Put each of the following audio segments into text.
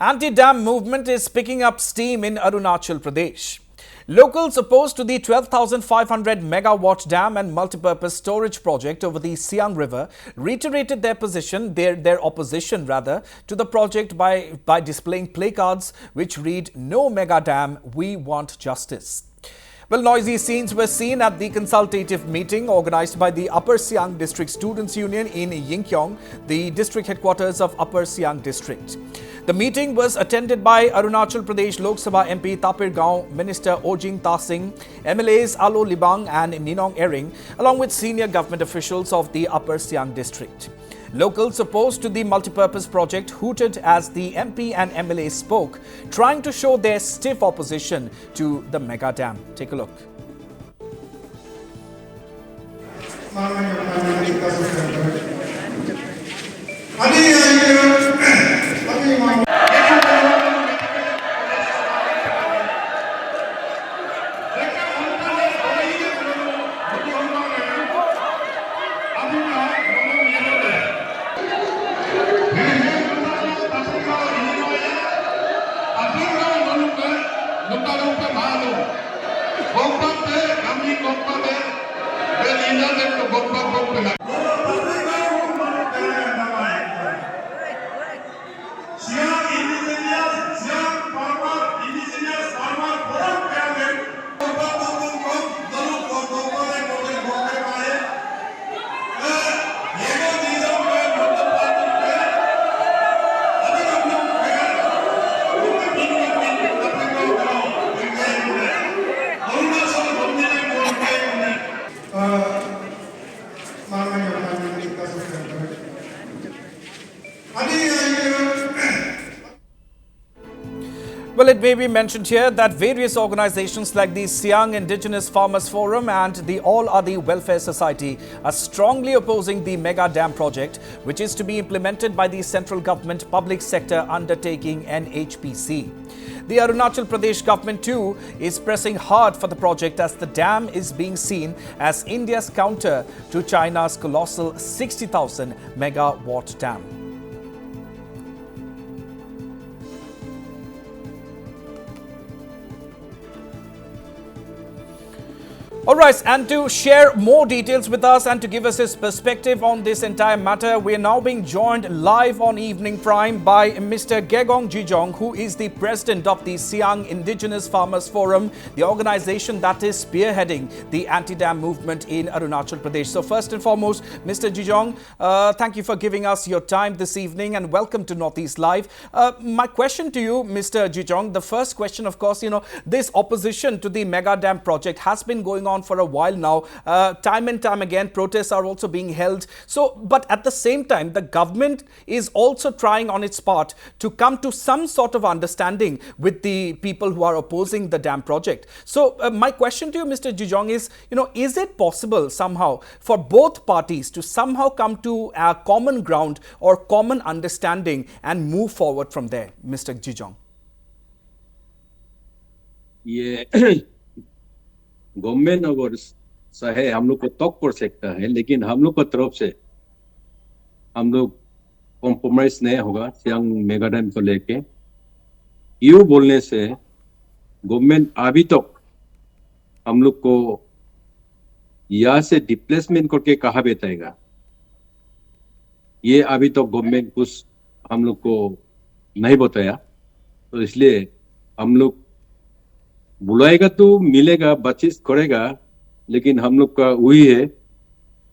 Anti-dam movement is picking up steam in Arunachal Pradesh. Locals opposed to the 12,500 megawatt dam and multipurpose storage project over the Siang River reiterated their opposition to the project by displaying placards which read "No mega dam, we want justice." Well, noisy scenes were seen at the consultative meeting organized by the Upper Siang District Students' Union in Yingkiong, the district headquarters of Upper Siang District. The meeting was attended by Arunachal Pradesh Lok Sabha MP Tapir Gaon, Minister Ojing Tasing, MLAs Alo Libang and Ninong Ering, along with senior government officials of the Upper Siang District. Locals opposed to the multipurpose project hooted as the MP and MLA spoke, trying to show their stiff opposition to the mega dam. Take a look. Well, it may be mentioned here that various organizations like the Siang Indigenous Farmers Forum and the All Adi Welfare Society are strongly opposing the mega dam project, which is to be implemented by the central government public sector undertaking NHPC. The Arunachal Pradesh government too is pressing hard for the project as the dam is being seen as India's counter to China's colossal 60,000 megawatt dam. All right, and to share more details with us and to give us his perspective on this entire matter, we are now being joined live on Evening Prime by Mr. Gegong Jijong, who is the president of the Siang Indigenous Farmers Forum, the organization that is spearheading the anti-dam movement in Arunachal Pradesh. So first and foremost, Mr. Jijong, thank you for giving us your time this evening and welcome to Northeast Live. My question to you, Mr. Jijong, the first question, of course, this opposition to the mega dam project has been going on for a while now. Time and time again, protests are also being held. So, but at the same time, the government is also trying on its part to come to some sort of understanding with the people who are opposing the dam project. So, my question to you, Mr. Jijong, is it possible somehow for both parties to somehow come to a common ground or common understanding and move forward from there, Mr. Jijong? Yeah. Government अगर चाहे हम लोग को तक कर सकता है, लेकिन हम लोग की तरफ से हम लोग कॉम्प्रोमाइज नहीं होगा सियांग मेगा डैम को लेके। यूं बोलने से गवर्नमेंट अभी तक हम लोग को यहाँ से डिप्लेसमेंट करके कहा बताएगा, ये अभी तक गवर्नमेंट कुछ हम लोग को नहीं बताया। तो इसलिए हम लोग बुलाएगा तो मिलेगा, बातचीत करेगा, लेकिन हम लोग का वही है,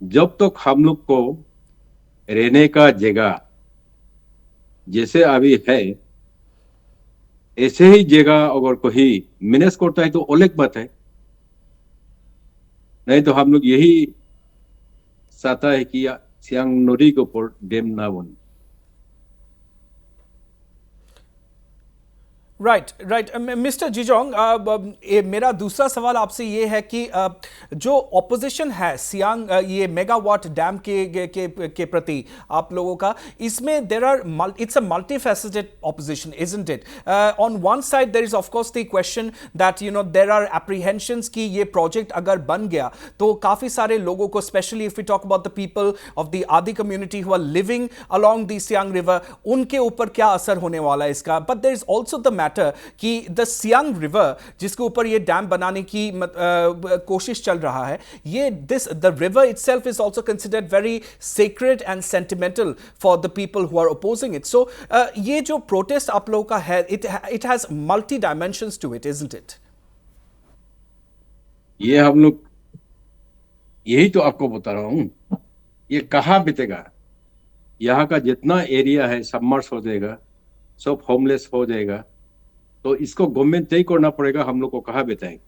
जब तक हम लोग को रहने का जगह जैसे अभी है ऐसे ही जगह अगर कोई मैनेज करता है तो अलग बात है, नहीं तो हम लोग यही चाहता है कि सियांग नदी के ऊपर डैम ना बने। राइट राइट मिस्टर जिजोंग, मेरा दूसरा सवाल आपसे ये है कि जो ऑपोजिशन है सियांग ये मेगावाट डैम के प्रति आप लोगों का, इसमें there are it's a multi faceted opposition, isn't it? On one side there is of course the question that you know there are apprehensions कि ये प्रोजेक्ट अगर बन गया तो काफी सारे लोगों को, specially if we talk about the people of the Adi community who are living along the Siang river, उनके ऊपर क्या असर होने वाला है इसका। But there is also the matter कि द सियांग रिवर जिसके ऊपर ये डैम बनाने की कोशिश चल रहा है, ये the river itself is also considered very sacred and sentimental for the people who are opposing it. So ये जो प्रोटेस्ट आप लोगों का है, it has multi dimensions to it, isn't it? ये हम लोग यही तो आपको बता रहा हूं, ये कहाँ बीतेगा। यहाँ का जितना एरिया है सबमर्ज हो जाएगा, सब होमलेस हो जाएगा। तो इसको गवर्नमेंट तय करना पड़ेगा, हम लोग को कहाँ बिताएंगे,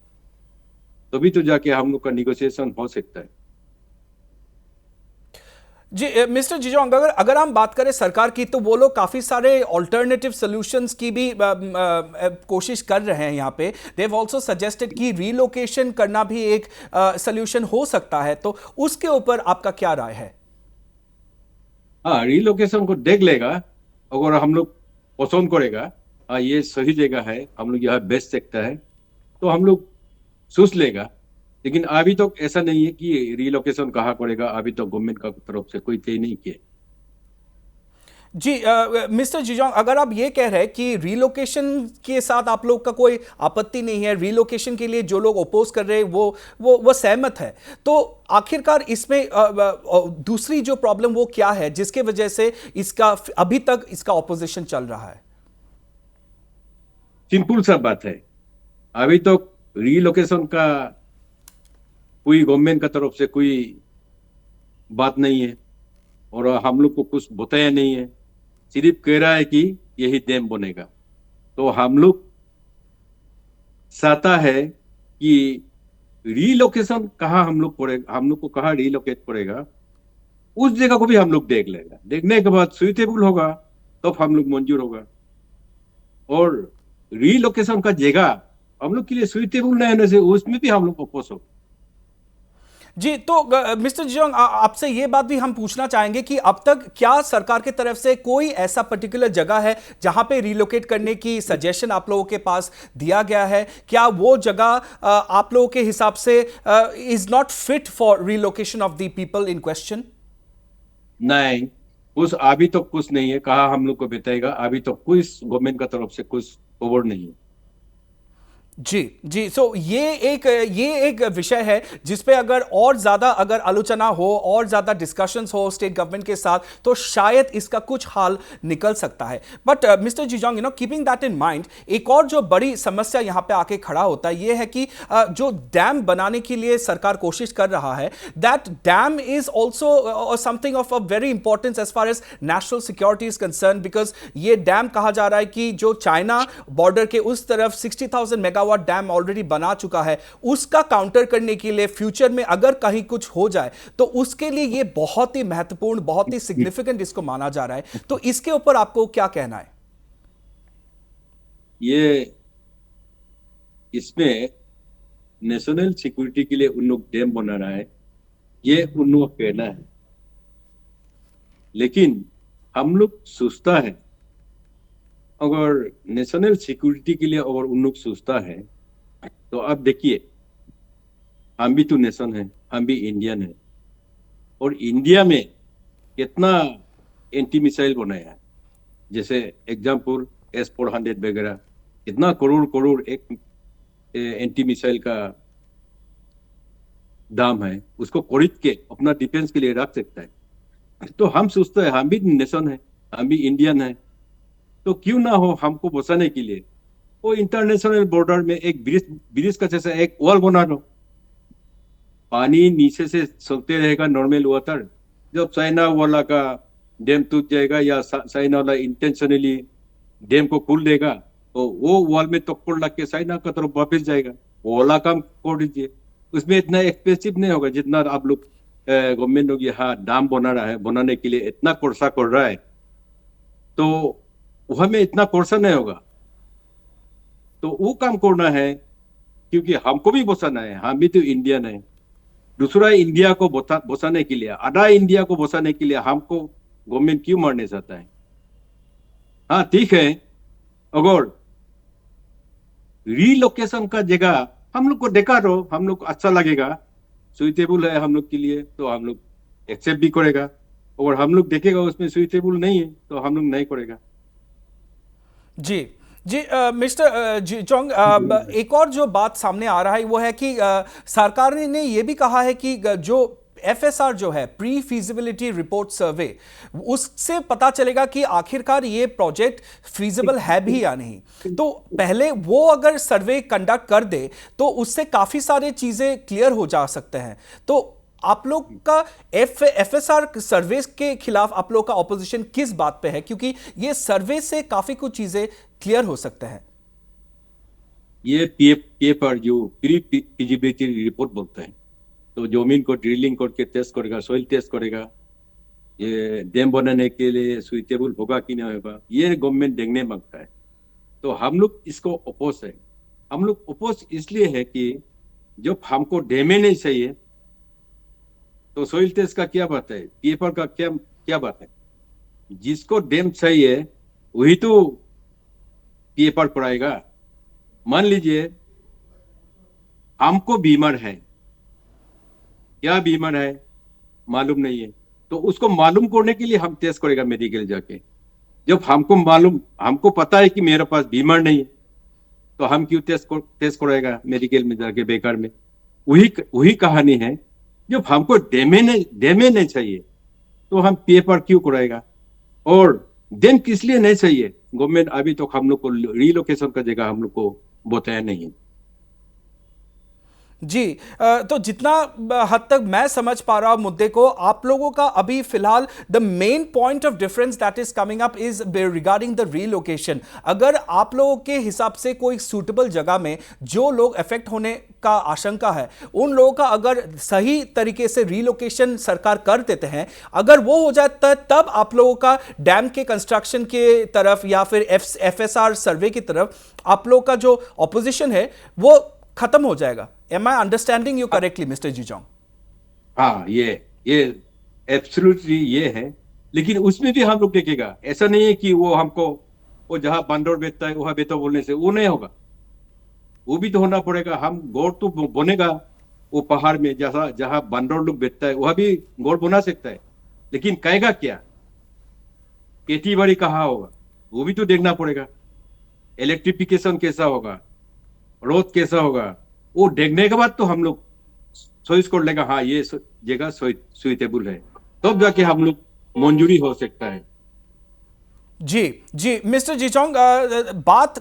तभी तो जाके हम लोग का निगोशिएशन हो सकता है। जी मिस्टर जिजोंग, अगर हम बात करें सरकार की, तो वो लोग काफी सारे ऑल्टरनेटिव सॉल्यूशंस की भी कोशिश कर रहे हैं यहाँ पे। दे हैव आल्सो सजेस्टेड कि रीलोकेशन करना भी एक सॉल्यूशन हो सकता है, तो उसके ऊपर आपका क्या राय है? हाँ, रिलोकेशन को देख लेगा, अगर हम लोग पसंद करेगा हाँ ये सही जगह है, हम लोग यहाँ बेच सकता है, तो हम लोग सोच लेगा। लेकिन अभी तो ऐसा नहीं है कि रिलोकेशन कहाँ करेगा, अभी तो गवर्नमेंट का तरफ से कोई तय नहीं किया। जी मिस्टर जिजोंग, अगर आप ये कह रहे हैं कि रीलोकेशन के साथ आप लोग का कोई आपत्ति नहीं है, रीलोकेशन के लिए जो लोग अपोज कर रहे हैं वो सहमत है, तो आखिरकार इसमें दूसरी जो प्रॉब्लम वो क्या है जिसके वजह से इसका अभी तक इसका ऑपोजिशन चल रहा है? सिंपल सा बात है, अभी तो रीलोकेशन का कोई गवर्नमेंट का तरफ से कोई बात नहीं है और हम लोग को कुछ बताया नहीं है, सिर्फ कह रहा है कि यही डैम बनेगा। तो हम लोग चाहता है कि रीलोकेशन कहाँ हम लोग करेगा, हम लोग को कहाँ रीलोकेट करेगा, उस जगह को भी हम लोग देख लेगा। देखने के बाद सुइटेबल होगा तो हम लोग मंजूर होगा। और रीलोकेशन का जगह हम लोग के लिए सुइटेबल नहीं होने से उसमें भी हम लोग अपोज हो। जी, तो मिस्टर जिजोंग, आपसे ये बात भी हम पूछना चाहेंगे कि अब तक क्या सरकार की तरफ से कोई ऐसा पर्टिकुलर जगह है जहां पे रिलोकेट करने की सजेशन आप लोगों के पास दिया गया है? क्या वो जगह आप लोगों के हिसाब से is not fit for relocation of the people in question? नहीं, कुछ अभी तो कुछ नहीं है, कहा हम लोग को बताएगा। अभी तो कोई गवर्नमेंट का तरफ से कुछ खबर नहीं है। जी जी, सो ये एक विषय है जिसपे अगर ज्यादा आलोचना हो और ज्यादा डिस्कशंस हो स्टेट गवर्नमेंट के साथ, तो शायद इसका कुछ हाल निकल सकता है। But mister Jijong, you know, keeping that in mind, एक और जो बड़ी समस्या यहां पे आके खड़ा होता है ये है कि जो डैम बनाने के लिए सरकार कोशिश कर रहा है, that dam is also something of a very importance as far as national security is concern, because ये डैम कहा जा रहा है कि जो चाइना बॉर्डर के उस तरफ 60,000 मेगावाट डैम ऑलरेडी बना चुका है, उसका काउंटर करने के लिए फ्यूचर में अगर कहीं कुछ हो जाए तो उसके लिए ये बहुत ही महत्वपूर्ण, बहुत ही सिग्निफिकेंट इसको माना जा रहा है। तो इसके ऊपर आपको क्या कहना है? ये इसमें नेशनल सिक्योरिटी के लिए उन लोग डैम बना रहा है, ये उन लोग का कहना है। लेकिन हम लोग सोचता है, अगर नेशनल सिक्योरिटी के लिए अगर उन लोग सोचता है, तो अब देखिए, हम भी तो नेशन है, हम भी इंडियन है, और इंडिया में कितना एंटी मिसाइल बनाया है। जैसे एग्जाम्पल S-400 वगैरह, कितना करोड़ करोड़ एक एंटी मिसाइल का दाम है, उसको खरीद के अपना डिफेंस के लिए रख सकता है। तो हम सोचते हैं, हम भी नेशन है, हम भी इंडियन है, तो क्यों ना हो हमको बचाने के लिए वो इंटरनेशनल बॉर्डर में एक ब्रिज का जैसा एक वॉल बना दो। पानी नीचे से चलते रहेगा नॉर्मल वाटर, जब चाइना वाला का डैम टूट जाएगा या चाइना वाला इंटेंशनली डैम को खोल देगा, तो वो वॉल में टक्कर लग के चाइना का तरफ वापस जाएगा। वो वाला काम कर दीजिए, उसमें इतना एक्सपेंसिव नहीं होगा जितना आप लोग गवर्नमेंट लोग यहाँ डैम बना रहा है, बनाने के लिए इतना खर्चा कर रहा है, तो वहां में इतना खर्चा नहीं होगा। तो वो काम करना है, क्योंकि हमको भी बचाना है, हम भी तो इंडियन है। दूसरा इंडिया को बचाने के लिए, आधा इंडिया को बचाने के लिए हमको गवर्नमेंट क्यों मारने चाहता है? हाँ ठीक है, अगर रीलोकेशन का जगह हम लोग को देखा तो हम लोग को अच्छा लगेगा, सुइटेबल है हम लोग के लिए, तो हम लोग एक्सेप्ट भी करेगा। और हम लोग देखेगा उसमें सुइटेबल नहीं है तो हम लोग नहीं करेगा। जी जी मिस्टर जिचोंग, एक और जो बात सामने आ रहा है वो है कि सरकार ने ये भी कहा है कि जो एफएसआर जो है, प्री फीजिबिलिटी रिपोर्ट सर्वे, उससे पता चलेगा कि आखिरकार ये प्रोजेक्ट फीजिबल है भी या नहीं। तो पहले वो अगर सर्वे कंडक्ट कर दे तो उससे काफी सारी चीजें क्लियर हो जा सकते हैं। तो आप लोग का एफएसआर सर्वे के खिलाफ आप लोग का ऑपोजिशन किस बात पे है? क्योंकि ये सर्वे से काफी कुछ चीजें क्लियर हो सकते हैं। ये पेपर जो प्री फीजिबिलिटी रिपोर्ट बोलते हैं, तो जमीन को ड्रिलिंग करके टेस्ट करेगा, सॉइल टेस्ट करेगा, ये डैम बनाने के लिए सुइटेबल होगा कि नहीं होगा, ये गवर्नमेंट देखने मांगता है। तो हम लोग इसको अपोज है। हम लोग अपोज इसलिए है कि जब हमको डैम ही नहीं चाहिए तो सॉइल टेस्ट का क्या बात है, पेपर का क्या क्या बात है? जिसको डैम चाहिए वही तो पेपर कराएगा। मान लीजिए हमको बीमार है, क्या बीमार है मालूम नहीं है, तो उसको मालूम करने के लिए हम टेस्ट करेगा मेडिकल जाके। जब हमको पता है कि मेरे पास बीमार नहीं है तो हम क्यों टेस्ट कराएगा मेडिकल में जाके बेकार में? वही कहानी है। जब हमको डैमे नहीं चाहिए तो हम पेपर क्यों कराएगा? और डैम किस लिए नहीं चाहिए, गवर्नमेंट अभी तक हम लोग को रीलोकेशन का जगह हम लोग को बताया नहीं है। जी, तो जितना हद तक मैं समझ पा रहा हूं मुद्दे को, आप लोगों का अभी फिलहाल the main point of difference that is coming up is regarding the relocation. अगर आप लोगों के हिसाब से कोई सूटेबल जगह में जो लोग अफेक्ट होने का आशंका है, उन लोगों का अगर सही तरीके से रीलोकेशन सरकार कर देते हैं, अगर वो हो जाता है, तब आप लोगों का डैम के कंस्ट्रक्शन के तरफ या फिर एफएसआर सर्वे की तरफ आप लोगों का जो ऑपोजिशन है वो खत्म हो जाएगा। Am I understanding you correctly, Mr. Jijong? हाँ, ये एब्सोल्युटली ये है, लेकिन उसमें भी हम लोग देखेगा। ऐसा नहीं है कि वो हमको वो जहां बंदर बेचता है वहां बेचो बोलने से वो नहीं होगा, वो भी तो होना पड़ेगा। हम गोड़ तो बनेगा वो पहाड़ में, जहां बंदर लोग बेचता है वहां भी गोड़ बना सकता है, लेकिन कहेगा क्या, खेती बाड़ी कहाँ होगा वो भी तो देखना पड़ेगा। इलेक्ट्रिफिकेशन कैसा होगा, रोड कैसा होगा, वो देखने के बाद तो हम लोग चॉइस कर लेगा, हाँ ये जगह सुइटेबल है, तब जाके हम लोग मंजूरी हो सकता है। जी जी मिस्टर जिचोंग, बात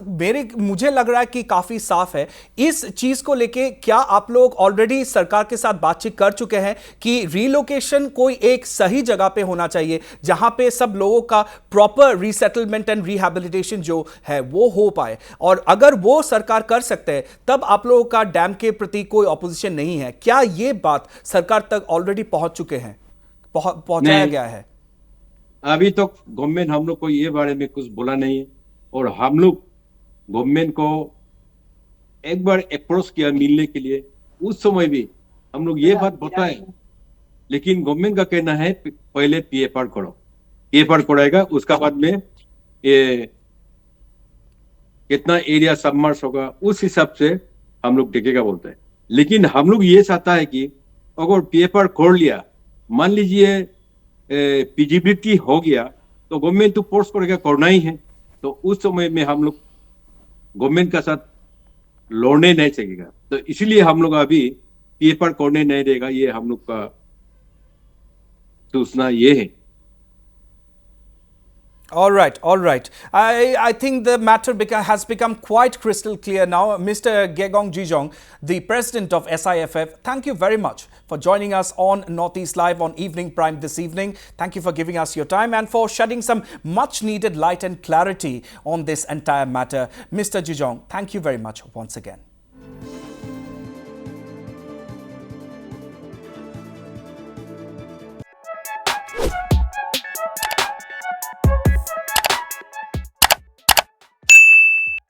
मुझे लग रहा है कि काफी साफ है। इस चीज को लेके क्या आप लोग ऑलरेडी सरकार के साथ बातचीत कर चुके हैं कि रीलोकेशन कोई एक सही जगह पे होना चाहिए जहां पे सब लोगों का प्रॉपर रीसेटलमेंट एंड रिहैबिलिटेशन जो है वो हो पाए? और अगर वो सरकार कर सकते हैं तब आप लोगों का डैम के प्रति कोई ऑपोजिशन नहीं है। क्या ये बात सरकार तक ऑलरेडी पहुंच चुके हैं, पहुंचाया गया है? अभी तक तो गवर्नमेंट हम लोग को ये बारे में कुछ बोला नहीं है, और हम लोग गवर्नमेंट को एक बार अप्रोच किया मिलने के लिए, उस समय भी हम लोग ये बात बताए, लेकिन गवर्नमेंट का कहना है पहले पेपर करो, पेपर कराएगा, उसका बाद में ये कितना एरिया सबमर्ज होगा उस हिसाब से हम लोग देखेगा बोलते हैं। लेकिन हम लोग ये चाहता है कि अगर पेपर कर लिया, मान लीजिए फीजिबिलिटी हो गया, तो गवर्नमेंट तो फोर्स करेगा करना ही है, तो उस समय में हम लोग गवर्नमेंट का साथ लड़ने नहीं चाहिएगा। तो इसलिए हम लोग अभी पेपर करने नहीं देगा, ये हम लोग का सूचना ये है। All right, all right. I think the matter has become quite crystal clear now. Mr. Gegong Jijong, the president of SIFF, thank you very much for joining us on Northeast Live on Evening Prime this evening. Thank you for giving us your time and for shedding some much needed light and clarity on this entire matter. Mr. Jijong, thank you very much once again.